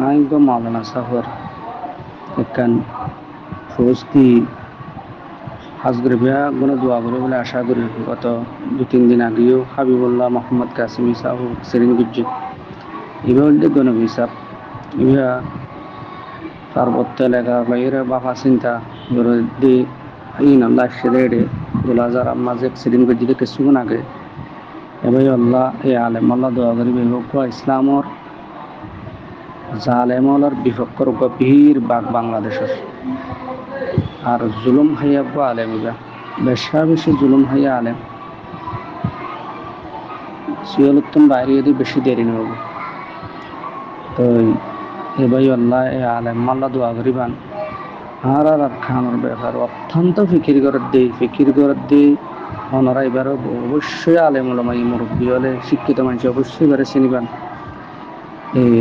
আইনগো মাওলানা সাফর একখান ফৌজটি হাজগর বিয়া গুলো দোয়া করে বলে আশা করি গত 2-3 দিন আগেও হাবিবুল্লাহ মোহাম্মদ কাসিমি সাহু সেরিন গুজ্জি ইভা গণবি সাহ ইভা পার্বত্য এলাকা বাইরে বাফা চিন্তা দি ইন আল্লাহ সেরে 2000 সেরিন গুজ্জি থেকে কিছুক্ষণ আগে এবার আল্লাহ এ আলেম আল্লাহ দোয়া করি বেহক ইসলামর জালেমলার বিপক্ষর গভীর বাগ বাংলাদেশের আর জুলুম হাইয়া আলেম ইবা বেশি জুলুম হাইয়া আলেম সিয়ালুত্তম বাইরে যদি বেশি দেরি নেব তো এবার আল্লাহ এ আলেম আল্লাহ দোয়া করিবান আর খানোর ব্যাপার অত্যন্ত ফিকির করে দিই ওনারা এবার অবশ্যই আলেম ওলামা মুরব্বী হলে শিক্ষিত মানুষ অবশ্যই এবারে চিনিবান এই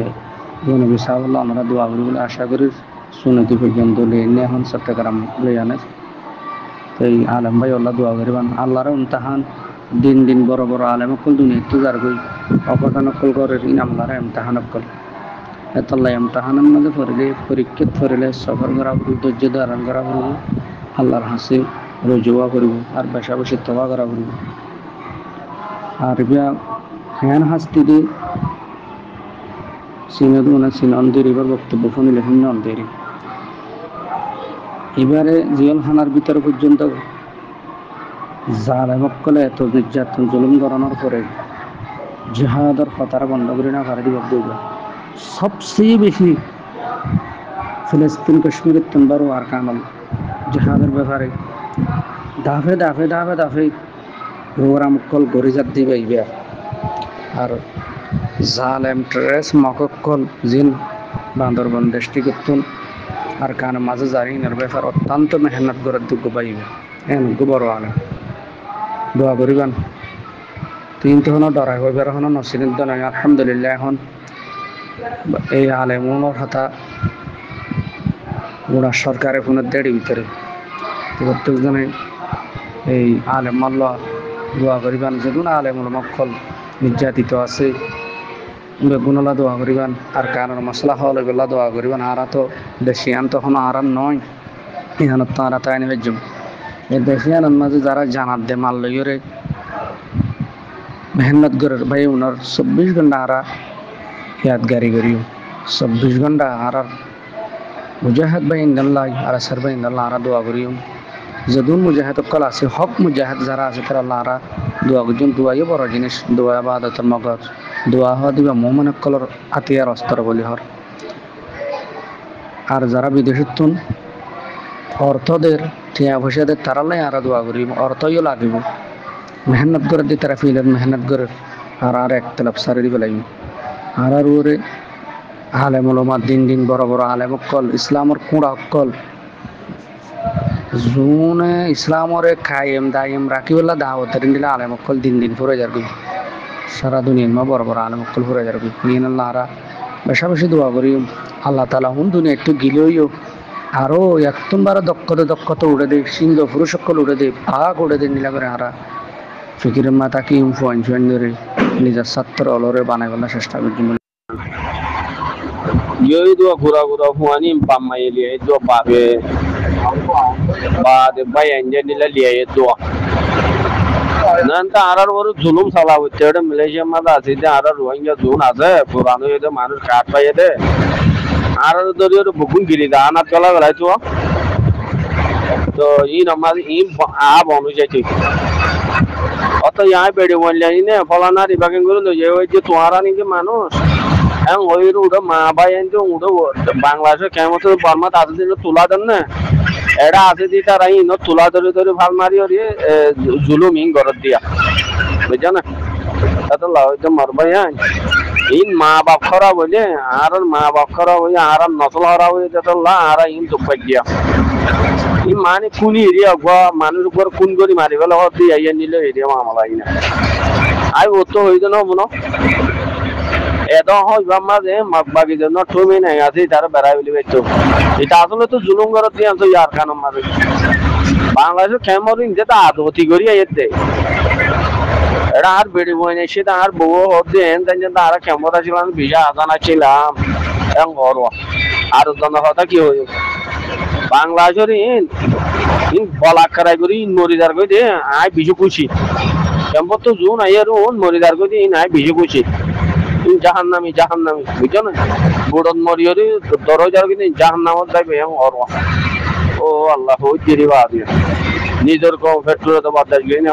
নবী সাহাবাল্লাহ আমরা দোয়া করি বলে আশা করি সুনতি পর্যন্ত লেনে এখন চট্টগ্রাম লেয়ানে তো এই আলেম ভাই আল্লাহ দোয়া করিবান আল্লাহর ইমতাহান দিন দিন বড় বড় আলেম অকল দুনিয়া তো যার গই অপদান অকল করে ইন আল্লাহর ইমতাহান অকল এতল্লাহ ইমতাহানের মধ্যে পরীক্ষিত ফরিলে সফর করা ধৈর্য ধারণ করা করব আল্লাহর হাসি রজুয়া করব আর বেশা বেশি তবা করা করব আর বিয়া হ্যান হাসতি দিয়ে সিনন্দির এবার বক্তব্য শুনিলে অন্ধেরি এবারে জিয়লখানার ভিতর পর্যন্ত জালেমকলে এত নির্যাতন জুলুম করানোর পরে জিহাদের কথাটা বন্ধ করে না পারে দিবা সবচেয়ে বেশি ফিলিস্তিন কাশ্মীরের তন্দারও আর কানল জিহাদের ব্যাপারে দাফে দাফে দাফে দাফে প্রোগ্রামকল গরিজাত দিবে ইবা আর জালেম ট্রেস মকক্কল জিন বান্দরবান ডিস্ট্রিক্ট আর কান মাঝে জারিনের ব্যাপার অত্যন্ত মেহনত করার যোগ্য পাইবে বড় আলেম দোয়া করিবান তিন তখন ডরাই হইবার এখন নসিনের নয় আলহামদুলিল্লাহ এখন এই আলেমর হাতা ওরা সরকারের ফোনের দেড়ি ভিতরে প্রত্যেকজনে এই আলেম আল্লাহ দোয়া করিবান যেগুন আলেম মক্কল নির্যাতিত আছে বেগুনলা দোয়া করিবান আর কারণ মশলা হলে বেলা দোয়া করিবান আরা তো দেশিয়ান তখন আরাম নয় ইহান তো আরা তাই নেবে যুগ এই দেশিয়ানের মাঝে যারা জানাত দে মাল লইরে মেহনত করে ভাই ওনার 24 ঘন্টা আরা ইয়াদগারি করিও 24 ঘন্টা আরার মুজাহিদ ভাই ইন্দাল্লাহ আর সার ভাই ইন্দাল্লাহ আরা দোয়া করিও যদুন মুজাহিদ কল আছে হক মুজাহিদ যারা আছে তারা আল্লাহ আরা দোয়া করছেন দোয়াই বড় জিনিস দোয়া ইবাদতের মগজ দোয়া হওয়া দিবা মোহাম্মদ কলর আতিয়ার অস্ত্র বলি হর আর যারা বিদেশিতুন অর্থদের টিয়া পয়সাদের তারালাই আরা দোয়া করি অর্থইও লাগিব মেহনত করে দি তারা ফিলের মেহনত করে আর একতলাপ সারি দিব লাগবে আর ওরে আলেম ওলামা দিন দিন বড় বড় আলেম অকল ইসলামর কুঁড়া অকল জুনে ইসলামরে কায়েম দায়েম রাখিবেলা দাওয়াতের দিলে আলেম অকল দিন দিন ফুরে যাবি সারা দুনিয়ার মা বড় বড় আলেম অকল ফুরে যাবি নিয়ে আল্লাহ আরা বেশা বেশি দোয়া করি আল্লাহ তালা হুন দুনিয়া একটু গিলেও আরো একদম বারো দক্ষতা উড়ে দেয় সিংহ পুরুষ সকল উড়ে দেয় ভাগ উড়ে দেয় নীলা করে আরা ফিকিরের মাথা কি ফুয়ান ধরে নিজের ছাত্র অলরে বানাই বলার চেষ্টা করছি yoi do gura fuani pamma ile do babe ba de bayan je nila liye do nan ta arar oru zulum sala hote malaysia ma da আছে যে arar rohingya zone আছে পুরানো এতে মানুষ কাট পাইয়ে দে arar দরিয়র বুকুন গিরি দা না চলা গলাই তো ই নমাজ ই আ বনু যাইছে অত ইয়াই বেড়ে বললে ইনে ফলানা রিবাকেন গুলো যে ওই যে তোহারা নিকে মানুষ এখন ওই উঠো মা ভাই এনে উঠো বাংলাদেশে কেমন বর্মা তাদের দিন তুলা দেন না এটা আছে দি তারা ইনো তুলা ধরে ধরে ভাল মারি ওরে জুলুম ইন গরত দিয়া বুঝছো না তা লাও তো মরবাই ইন মা বাপ খরা বলে আর মা বাপ খরা হই আর নসল হরা হই তো লা আর ইন তো পাইয়া ই মানে কুনি এরিয়া গো মানুর উপর কোন গরি মারি গেল হতি আইয়া নিলে এরিয়া মামলা ইনা আই ও তো হইতো না মনো এত হয় বামাজে মাগবাগি জন্য তুমি নাই আছে তার বেড়াই বলি বেতো এটা আসলে তো জুলুম করে দিয়ে আনছো ইয়ার কারণ মারে বাংলাদেশে কেমন যেটা আদতি করি এতে এটা আর বেড়ে বই নেই সেটা আর বউ হতে এন তাই আর কেমন ছিলাম ভিজা আজানা ছিলাম এং অরওয়া আর জন কথা কি হই বাংলাদেশের ইন বলা করাই করি মরিদার কই দে আই বিজু খুশি কেমন তো জুন আইয়ার ওন মরিদার কই দে আই বিজু খুশি ইন জাহান্নামি বুঝছো না বুড়ন মরিয়রি দরজার কিন্তু জাহান্নামত যাইবে এং অরওয়া ও আল্লাহ হই দিরি বাদ নিজের কো পেট্রোল তো বাদ গই না